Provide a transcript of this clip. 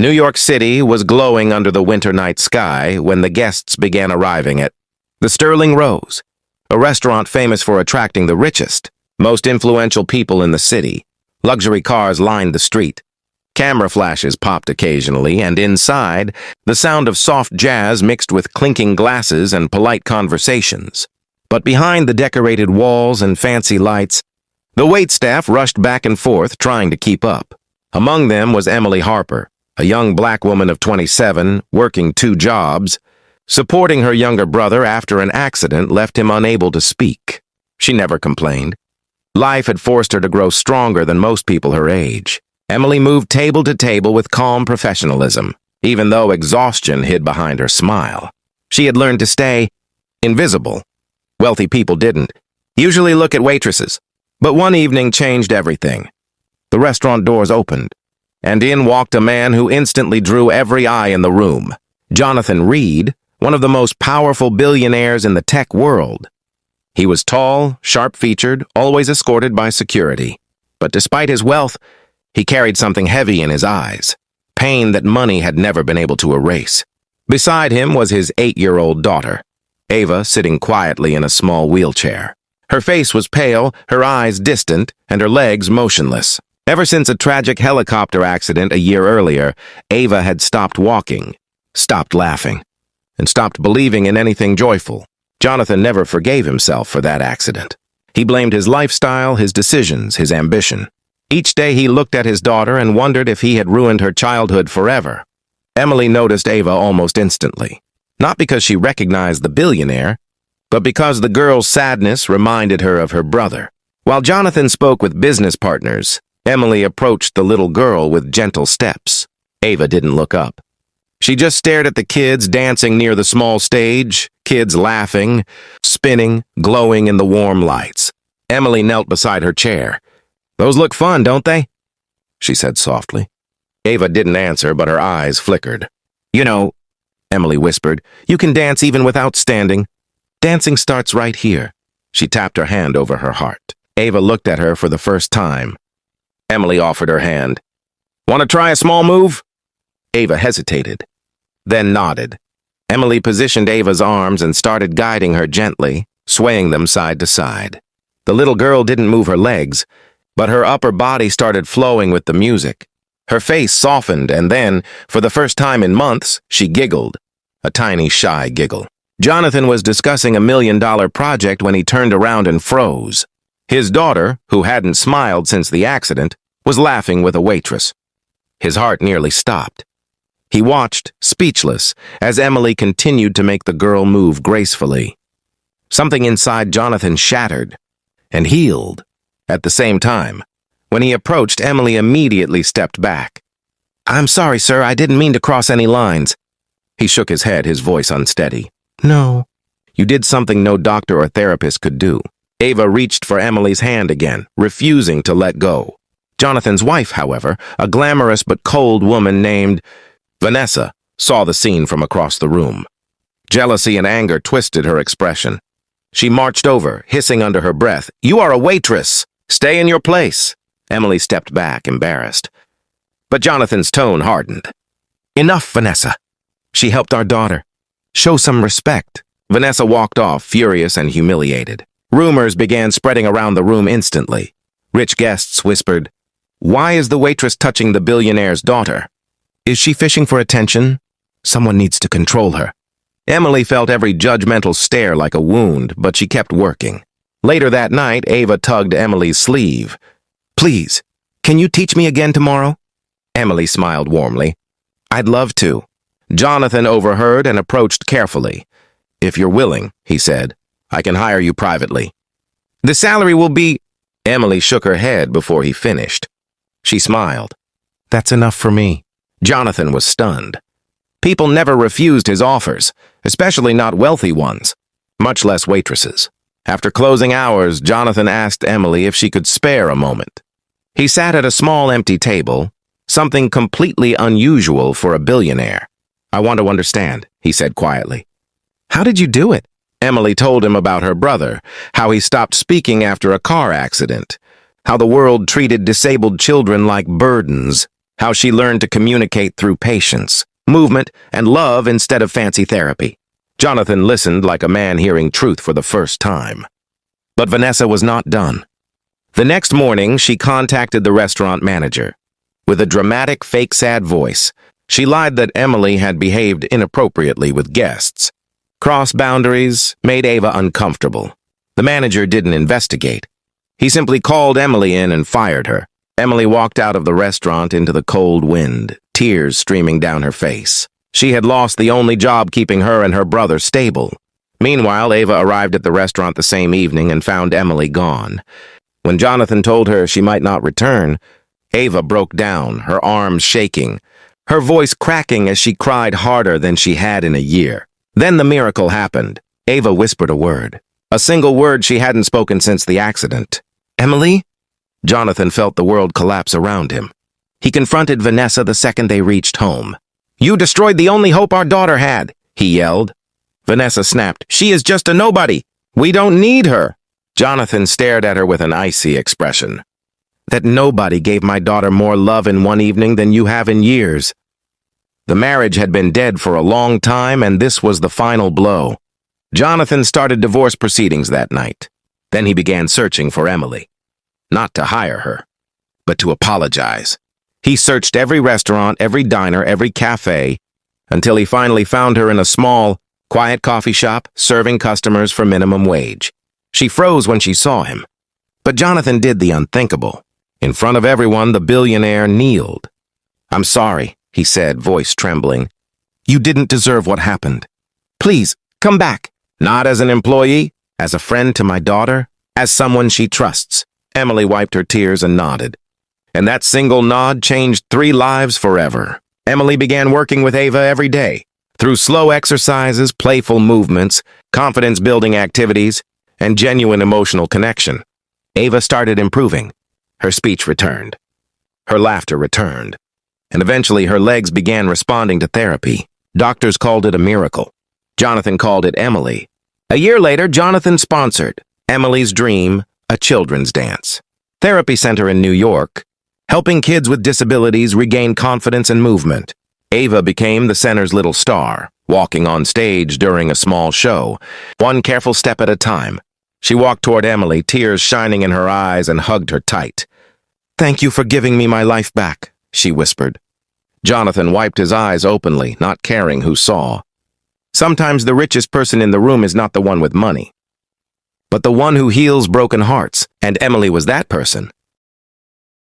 New York City was glowing under the winter night sky when the guests began arriving at the Sterling Rose, a restaurant famous for attracting the richest, most influential people in the city. Luxury cars lined the street. Camera flashes popped occasionally, and inside, the sound of soft jazz mixed with clinking glasses and polite conversations. But behind the decorated walls and fancy lights, the waitstaff rushed back and forth trying to keep up. Among them was Emily Harper, a young black woman of 27, working 2 jobs, supporting her younger brother after an accident left him unable to speak. She never complained. Life had forced her to grow stronger than most people her age. Emily moved table to table with calm professionalism, even though exhaustion hid behind her smile. She had learned to stay invisible. Wealthy people didn't usually look at waitresses, but one evening changed everything. The restaurant doors opened, and in walked a man who instantly drew every eye in the room. Jonathan Reed, one of the most powerful billionaires in the tech world. He was tall, sharp-featured, always escorted by security. But despite his wealth, he carried something heavy in his eyes, pain that money had never been able to erase. Beside him was his 8-year-old daughter, Ava, sitting quietly in a small wheelchair. Her face was pale, her eyes distant, and her legs motionless. Ever since a tragic helicopter accident a year earlier, Ava had stopped walking, stopped laughing, and stopped believing in anything joyful. Jonathan never forgave himself for that accident. He blamed his lifestyle, his decisions, his ambition. Each day he looked at his daughter and wondered if he had ruined her childhood forever. Emily noticed Ava almost instantly, not because she recognized the billionaire, but because the girl's sadness reminded her of her brother. While Jonathan spoke with business partners, Emily approached the little girl with gentle steps. Ava didn't look up. She just stared at the kids dancing near the small stage, kids laughing, spinning, glowing in the warm lights. Emily knelt beside her chair. "Those look fun, don't they?" she said softly. Ava didn't answer, but her eyes flickered. "You know," Emily whispered, "you can dance even without standing. Dancing starts right here." She tapped her hand over her heart. Ava looked at her for the first time. Emily offered her hand. "Want to try a small move?" Ava hesitated, then nodded. Emily positioned Ava's arms and started guiding her gently, swaying them side to side. The little girl didn't move her legs, but her upper body started flowing with the music. Her face softened, and then, for the first time in months, she giggled, a tiny, shy giggle. Jonathan was discussing $1 million project when he turned around and froze. His daughter, who hadn't smiled since the accident, was laughing with a waitress. His heart nearly stopped. He watched, speechless, as Emily continued to make the girl move gracefully. Something inside Jonathan shattered and healed at the same time. When he approached, Emily immediately stepped back. "I'm sorry, sir, I didn't mean to cross any lines." He shook his head, his voice unsteady. "No. You did something no doctor or therapist could do." Ava reached for Emily's hand again, refusing to let go. Jonathan's wife, however, a glamorous but cold woman named Vanessa, saw the scene from across the room. Jealousy and anger twisted her expression. She marched over, hissing under her breath, "You are a waitress! Stay in your place!" Emily stepped back, embarrassed. But Jonathan's tone hardened. "Enough, Vanessa. She helped our daughter. Show some respect." Vanessa walked off, furious and humiliated. Rumors began spreading around the room instantly. Rich guests whispered, "Why is the waitress touching the billionaire's daughter? Is she fishing for attention? Someone needs to control her." Emily felt every judgmental stare like a wound, but she kept working. Later that night, Ava tugged Emily's sleeve. "Please, can you teach me again tomorrow?" Emily smiled warmly. "I'd love to." Jonathan overheard and approached carefully. "If you're willing," he said, "I can hire you privately." "The salary will be—" Emily shook her head before he finished. She smiled. "That's enough for me." Jonathan was stunned. People never refused his offers, especially not wealthy ones, much less waitresses. After closing hours, Jonathan asked Emily if she could spare a moment. He sat at a small empty table, something completely unusual for a billionaire. "I want to understand," he said quietly. "How did you do it?" Emily told him about her brother, how he stopped speaking after a car accident, how the world treated disabled children like burdens. how she learned to communicate through patience, movement, and love instead of fancy therapy. Jonathan listened like a man hearing truth for the first time. But Vanessa was not done. The next morning, she contacted the restaurant manager. With a dramatic, fake sad voice, she lied that Emily had behaved inappropriately with guests. Crossed boundaries, made Ava uncomfortable. The manager didn't investigate. He simply called Emily in and fired her. Emily walked out of the restaurant into the cold wind, tears streaming down her face. She had lost the only job keeping her and her brother stable. Meanwhile, Ava arrived at the restaurant the same evening and found Emily gone. When Jonathan told her she might not return, Ava broke down, her arms shaking, her voice cracking as she cried harder than she had in a year. Then the miracle happened. Ava whispered a word. A single word she hadn't spoken since the accident. "Emily?" Jonathan felt the world collapse around him. He confronted Vanessa the second they reached home. "You destroyed the only hope our daughter had," he yelled. Vanessa snapped, "She is just a nobody. We don't need her." Jonathan stared at her with an icy expression. "That nobody gave my daughter more love in one evening than you have in years." The marriage had been dead for a long time, and this was the final blow. Jonathan started divorce proceedings that night. Then he began searching for Emily. Not to hire her, but to apologize. He searched every restaurant, every diner, every cafe, until he finally found her in a small, quiet coffee shop serving customers for minimum wage. She froze when she saw him. But Jonathan did the unthinkable. In front of everyone, the billionaire kneeled. "I'm sorry," he said, voice trembling. "You didn't deserve what happened. Please, come back." "Not as an employee, as a friend to my daughter, as someone she trusts." Emily wiped her tears and nodded. And that single nod changed 3 lives forever. Emily began working with Ava every day, through slow exercises, playful movements, confidence-building activities, and genuine emotional connection. Ava started improving. Her speech returned. Her laughter returned. And eventually her legs began responding to therapy. Doctors called it a miracle. Jonathan called it Emily. A year later, Jonathan sponsored Emily's Dream, a children's dance therapy center in New York, helping kids with disabilities regain confidence and movement. Ava became the center's little star, walking on stage during a small show, one careful step at a time. She walked toward Emily, tears shining in her eyes, and hugged her tight. "Thank you for giving me my life back," she whispered. Jonathan wiped his eyes openly, not caring who saw. Sometimes the richest person in the room is not the one with money, but the one who heals broken hearts, and Emily was that person.